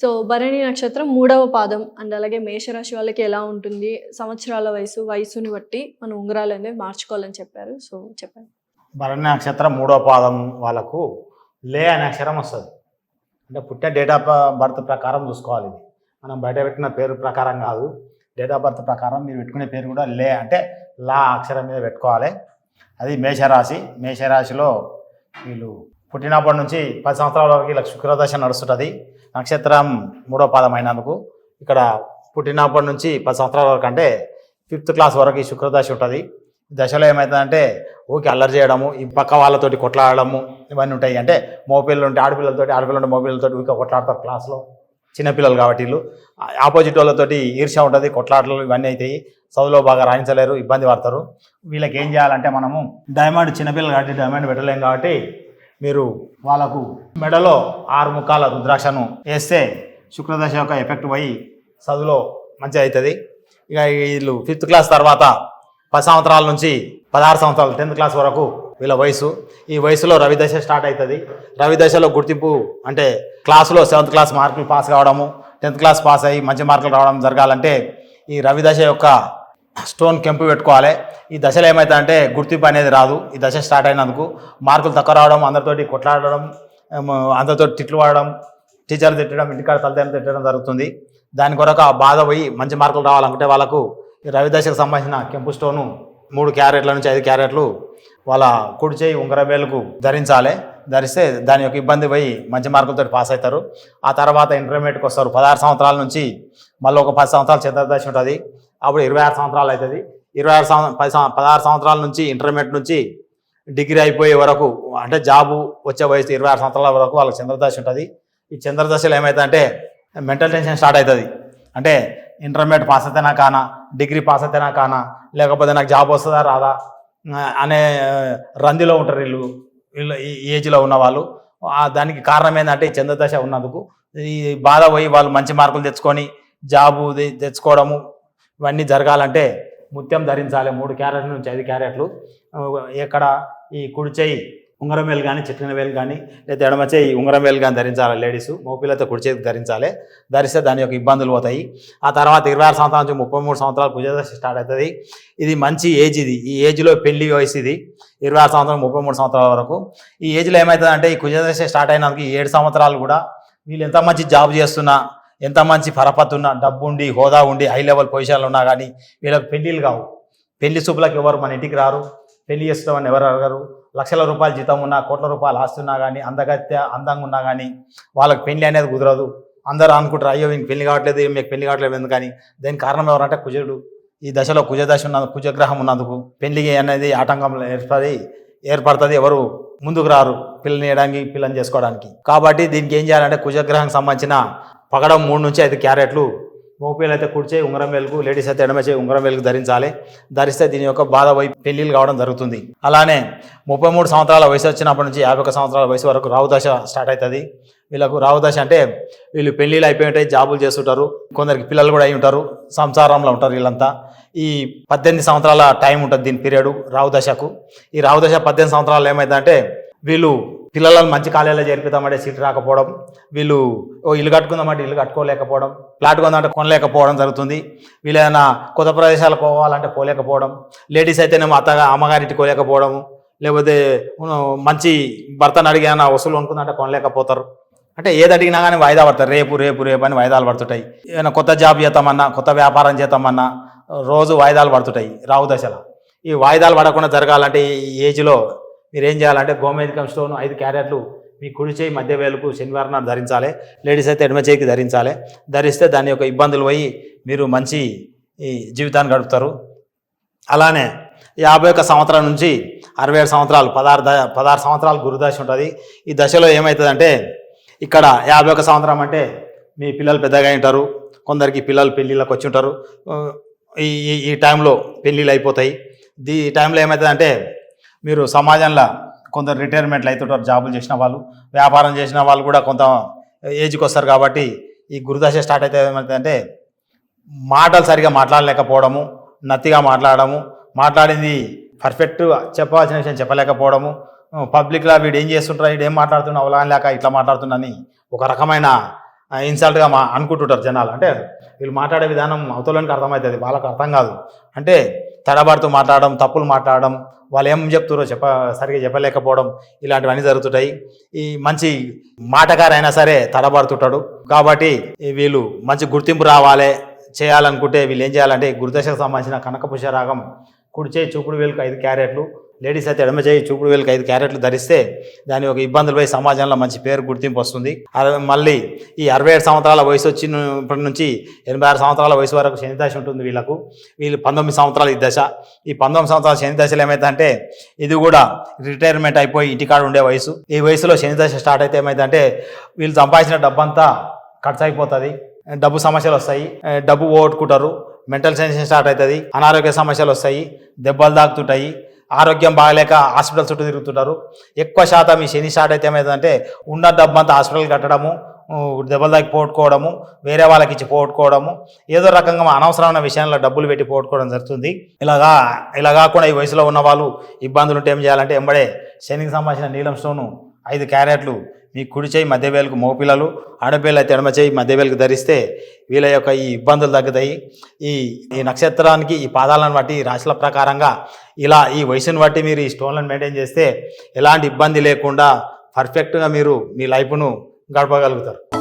So Bharani నక్షత్రం 3వ పాదం అండ్ అలాగే మేషరాశి వాళ్ళకి ఎలా ఉంటుంది, సంవత్సరాల వయసుని బట్టి మనం ఉంగరాలు అనేది మార్చుకోవాలని చెప్పారు. సో చెప్పండి. భరణి నక్షత్రం 3వ పాదం వాళ్ళకు లే అనే అక్షరం వస్తుంది. అంటే పుట్టిన డేట్ ఆఫ్ బర్త్ ప్రకారం చూసుకోవాలి. ఇది మనం బయట పెట్టిన పేరు ప్రకారం కాదు, డేట్ ఆఫ్ బర్త్ ప్రకారం మీరు పెట్టుకునే పేరు కూడా లే అంటే లా అక్షరం మీద పెట్టుకోవాలి. అది మేషరాశి. మేషరాశిలో వీళ్ళు పుట్టినప్పటి నుంచి 10 సంవత్సరాల వరకు వీళ్ళకి శుక్రదశ నడుస్తుంటుంది. నక్షత్రం 3వ పాదం అయినందుకు ఇక్కడ పుట్టినప్పటి నుంచి 10 సంవత్సరాల వరకు అంటే 5th క్లాస్ వరకు ఈ శుక్రదశ ఉంటుంది. ఈ దశలో ఏమవుతుందంటే ఊరికి అల్లరి చేయడము, ఈ పక్క వాళ్ళతోటి కొట్లాడము ఇవన్నీ ఉంటాయి. అంటే మోపిల్లలు ఉంటే ఆడపిల్లలు ఉంటే మోపిల్లలతోటి ఊరికి కొట్లాడతారు క్లాస్లో. చిన్నపిల్లలు కాబట్టి వీళ్ళు ఆపోజిట్ వాళ్ళతోటి ఈర్ష్య ఉంటుంది, కొట్లాటలు ఇవన్నీ అవుతాయి. చదువులో బాగా రాయించలేరు, ఇబ్బంది పడతారు. వీళ్ళకి ఏం చేయాలంటే మనము డైమండ్, చిన్నపిల్లలు కాబట్టి డైమండ్ పెట్టలేం కాబట్టి మీరు వాళ్ళకు మెడలో 6 ముక్కాల రుద్రాక్షను వేస్తే శుక్రదశ యొక్క ఎఫెక్ట్ పోయి చదువులో మంచిగా అవుతుంది. ఇక వీళ్ళు 5th క్లాస్ తర్వాత 10 సంవత్సరాల నుంచి 16 సంవత్సరాలు 10th క్లాస్ వరకు వీళ్ళ వయసు. ఈ వయసులో రవిదశ స్టార్ట్ అవుతుంది. రవిదశలో గుర్తింపు అంటే క్లాసులో 7th క్లాస్ మార్కులు పాస్ కావడము, 10th క్లాస్ పాస్ అయ్యి మంచి మార్కులు రావడం జరగాలంటే ఈ రవిదశ యొక్క స్టోన్ కెంపు పెట్టుకోవాలి. ఈ దశలో ఏమవుతుందంటే గుర్తింపు అనేది రాదు. ఈ దశ స్టార్ట్ అయినందుకు మార్కులు తక్కువ రావడం, అందరితోటి కొట్లాడడం, అందరితో తిట్లు వాడడం, టీచర్లు తిట్టడం, ఇంటికాడ తల్లిదండ్రులు తిట్టడం జరుగుతుంది. దాని కొరకు ఆ బాధ పోయి మంచి మార్కులు రావాలనుకుంటే వాళ్ళకు ఈ రవిదశకు సంబంధించిన కెంపు స్టోను 3 క్యారెట్ల నుంచి 5 క్యారెట్లు వాళ్ళ కుడి చేయి ఉంగరవేలుకు ధరించాలి. ధరిస్తే దాని యొక్క ఇబ్బంది పోయి మంచి మార్కులతో పాస్ అవుతారు. ఆ తర్వాత ఇంటర్మీడియట్కి వస్తారు. 16 సంవత్సరాల నుంచి మళ్ళీ ఒక 10 సంవత్సరాలు చంద్రదశ ఉంటుంది. అప్పుడు 26 సంవత్సరాలు అవుతుంది. 16 సంవత్సరాల నుంచి ఇంటర్మీడియట్ నుంచి డిగ్రీ అయిపోయే వరకు అంటే జాబు వచ్చే వయసు 26 సంవత్సరాల వరకు వాళ్ళకి చంద్రదశ ఉంటుంది. ఈ చంద్రదశలో ఏమవుతుందంటే మెంటల్ టెన్షన్ స్టార్ట్ అవుతుంది. అంటే ఇంటర్మీడియట్ పాస్ అయితేనా కానా, డిగ్రీ పాస్ అయితేనా కానా, లేకపోతే నాకు జాబ్ వస్తుందా రాదా అనే రందిలో ఉంటారు వీళ్ళు ఈ ఏజ్లో ఉన్నవాళ్ళు. దానికి కారణం ఏంటంటే ఈ చంద్రదశ ఉన్నందుకు ఈ బాధ పోయి వాళ్ళు మంచి మార్కులు తెచ్చుకొని జాబు తెచ్చుకోవడము ఇవన్నీ జరగాలంటే ముత్యం ధరించాలి. 3 క్యారెట్ల నుంచి 5 క్యారెట్లు ఎక్కడ ఈ కుడి చేయి ఉంగరం వేలు కానీ, చిట్టిన వేలు కానీ, లేదా ఎడమ చేయి ఉంగరం వేలు కానీ ధరించాలి. లేడీస్ మోపిల్లతో కుడి చేతికి ధరించాలి. ధరిస్తే దాని యొక్క ఇబ్బందులు పోతాయి. ఆ తర్వాత 26 సంవత్సరాల నుంచి 33 సంవత్సరాలు కుజదశ స్టార్ట్ అవుతుంది. ఇది మంచి ఏజ్. ఈ ఏజ్లో పెళ్లి వయసు ఇది 26 సంవత్సరాలు 33 సంవత్సరాల వరకు. ఈ ఏజ్లో ఏమవుతుందంటే ఈ కుజదశ స్టార్ట్ అయినందుకు 7 సంవత్సరాలు కూడా వీళ్ళు ఎంత మంచి జాబ్ చేస్తున్నా, ఎంత మంచి పరపతి ఉన్నా, డబ్బు ఉండి, హోదా ఉండి, హై లెవెల్ పొజిషన్లు ఉన్నా కానీ వీళ్ళకి పెళ్ళిళ్ళు కావు. పెళ్లి చూపులకు ఎవరు మన ఇంటికి రారు. పెళ్లి చేస్తామని ఎవరు అడగరు. లక్షల రూపాయల జీతం ఉన్నా, కోట్ల రూపాయలు ఆస్తున్నా కానీ, అందంగా ఉన్నా కానీ వాళ్ళకి పెళ్లి అనేది కుదరదు. అందరూ అనుకుంటారు అయ్యో వీనికి పెళ్లి కావట్లేదు, మీకు పెళ్లి కావట్లేదు ఎందుకని. దానికి కారణం ఎవరంటే కుజుడు. ఈ దశలో కుజదశ ఉన్నందుకు, కుజగ్రహం ఉన్నందుకు పెళ్లి అనేది ఆటంకం ఏర్పడుతుంది. ఎవరు ముందుకు రారు పిల్లని వేయడానికి, పిల్లని చేసుకోవడానికి. కాబట్టి దీనికి ఏం చేయాలంటే కుజగ్రహం సంబంధించిన పగడం 3 నుంచి 5 క్యారెట్లు మోపిలు అయితే కుడిచే ఉంగరం వేలుకు, లేడీస్ అయితే ఎడమచే ఉంగరం వేలుకు ధరించాలి. ధరిస్తే దీని యొక్క బాధ పోయి పెళ్లిళ్ళు కావడం జరుగుతుంది. అలానే 33 సంవత్సరాల వయసు వచ్చినప్పటి నుంచి 51 సంవత్సరాల వయసు వరకు రావుదశ స్టార్ట్ అవుతుంది. వీళ్ళకు రావుదశ అంటే వీళ్ళు పెళ్లిళ్ళు అయిపోయి ఉంటాయి, జాబులు చేస్తుంటారు, కొందరికి పిల్లలు కూడా అయి ఉంటారు, సంసారంలో ఉంటారు. వీళ్ళంతా ఈ 18 సంవత్సరాల టైం ఉంటుంది దీని పీరియడ్ రావుదశకు. ఈ రావుదశ 18 సంవత్సరాలు ఏమైందంటే వీళ్ళు పిల్లలను మంచి కాలేజీలో చేర్పిద్దామంటే సీట్ రాకపోవడం, వీళ్ళు ఇల్లు కట్టుకుందామంటే ఇల్లు కట్టుకోలేకపోవడం, ప్లాట్ కొందామంటే కొనలేకపోవడం జరుగుతుంది. వీళ్ళు ఏదైనా కొత్త ప్రదేశాలకు పోవాలంటే పోలేకపోవడం, లేడీస్ అయితేనేమో అమ్మగారింటికి పోలేకపోవడము, లేకపోతే మంచి భర్తను అడిగిన వసూలు కొనుక్కుందంటే కొనలేకపోతారు. అంటే ఏది అడిగినా కానీ వాయిదా పడతారు. రేపు రేపు రేపు అని వాయిదాలు పడుతుంటాయి. ఏదైనా కొత్త జాబ్ చేద్దామన్నా, కొత్త వ్యాపారం చేద్దామన్నా రోజు వాయిదాలు పడుతుంటాయి రావు దశలో. ఈ వాయిదాలు పడకుండా జరగాలంటే ఈ ఏజ్లో మీరు ఏం చేయాలంటే గోమేధికం స్టోన్ 5 క్యారెట్లు మీ కుడి చేయి మధ్య వేలుకు శనివారం నాడు ధరించాలి. లేడీస్ అయితే ఎడమ చేయికి ధరించాలి. ధరిస్తే దాని యొక్క ఇబ్బందులు పోయి మీరు మంచి ఈ జీవితాన్ని గడుపుతారు. అలానే 51 సంవత్సరం నుంచి 67 సంవత్సరాలు 16 సంవత్సరాలు గురుదశ ఉంటుంది. ఈ దశలో ఏమవుతుందంటే ఇక్కడ 51 సంవత్సరం అంటే మీ పిల్లలు పెద్దగా ఉంటారు, కొందరికి పిల్లలు పెళ్ళిళ్ళకి వచ్చి ఉంటారు. ఈ టైంలో పెళ్ళిళ్ళు అయిపోతాయి. ఈ టైంలో ఏమవుతుందంటే మీరు సమాజంలో కొందరు రిటైర్మెంట్లు అవుతుంటారు, జాబులు చేసిన వాళ్ళు, వ్యాపారం చేసిన వాళ్ళు కూడా కొంత ఏజ్కి వస్తారు. కాబట్టి ఈ గురుదశ స్టార్ట్ అయితే ఏమవుతుందంటే మాటలు సరిగా మాట్లాడలేకపోవడము, నత్తిగా మాట్లాడము, మాట్లాడింది పర్ఫెక్ట్ చెప్పాల్సిన విషయం చెప్పలేకపోవడము, పబ్లిక్లో వీడు ఏం చేస్తుంటారు, వీడు ఏం మాట్లాడుతున్నా అవలాని లేక ఇట్లా మాట్లాడుతున్నాని ఒక రకమైన ఇన్సల్ట్గా అనుకుంటుంటారు జనాలు. అంటే వీళ్ళు మాట్లాడే విధానం అవతలోనికి అర్థమవుతుంది, వాళ్ళకి అర్థం కాదు. అంటే తడబడుతూ మాట్లాడడం, తప్పులు మాట్లాడడం, వాళ్ళు ఏం చెప్తారో సరిగ్గా చెప్పలేకపోవడం, ఇలాంటివన్నీ జరుగుతుంటాయి. ఈ మంచి మాటగారైనా సరే తడబడుతుంటాడు. కాబట్టి వీళ్ళు మంచి గుర్తింపు రావాలి చేయాలనుకుంటే వీళ్ళు ఏం చేయాలంటే గురుదశకు సంబంధించిన కనకపుష్య రాగం కుడి చేయి చూపుడు వేలుకు 5 క్యారెట్లు, లేడీస్ అయితే ఎడమ చేయి చూపుడు వేలుకు 5 క్యారెట్లు ధరిస్తే దాని ఒక ఇబ్బందులపై సమాజంలో మంచి పేరు గుర్తింపు వస్తుంది. మళ్ళీ ఈ 67 సంవత్సరాల వయసు వచ్చినప్పటి నుంచి 86 సంవత్సరాల వయసు వరకు శని దశ ఉంటుంది వీళ్ళు 19 సంవత్సరాలు ఈ దశ. ఈ 19 సంవత్సరాల శని దశలో ఏమైందంటే ఇది కూడా రిటైర్మెంట్ అయిపోయి ఇంటికాడ ఉండే వయసు. ఈ వయసులో శని దశ స్టార్ట్ అయితే ఏమైందంటే వీళ్ళు సంపాదించిన డబ్బంతా ఖర్చు అయిపోతుంది, డబ్బు సమస్యలు వస్తాయి, డబ్బు పోగొట్టుకుంటారు, మెంటల్ టెన్షన్ స్టార్ట్ అవుతుంది, అనారోగ్య సమస్యలు వస్తాయి, దెబ్బలు తాకుతుంటాయి, ఆరోగ్యం బాగలేక హాస్పిటల్ చుట్టూ తిరుగుతుంటారు. ఎక్కువ శాతం ఈ శని స్టార్ట్ అయితే ఏమవుతుందంటే ఉన్న డబ్బు అంతా హాస్పిటల్ కట్టడము, దెబ్బలు తాకి పోగొట్టుకోవడము, వేరే వాళ్ళకి ఇచ్చి పోగొట్టుకోవడము, ఏదో రకంగా అనవసరమైన విషయాల్లో డబ్బులు పెట్టి పోగొట్టుకోవడం జరుగుతుంది. ఇలా కాకుండా ఈ వయసులో ఉన్న వాళ్ళు ఇబ్బందులు ఉంటే ఏం చేయాలంటే ఎంబడే శనికి సంబంధించిన నీలం స్టోను 5 క్యారెట్లు మీ కుడి చేయి మధ్య వేలుకు మగపిల్లలు, ఆడపిల్లలు అయితే ఎడమ చేయి మధ్య వేలుకు ధరిస్తే వీళ్ళ యొక్క ఈ ఇబ్బందులు తగ్గుతాయి. ఈ నక్షత్రానికి ఈ పాదాలను బట్టి రాశుల ప్రకారంగా ఇలా ఈ వయసును బట్టి మీరు ఈ స్టోన్లను మెయింటైన్ చేస్తే ఎలాంటి ఇబ్బంది లేకుండా పర్ఫెక్ట్గా మీరు మీ లైఫ్ను గడపగలుగుతారు.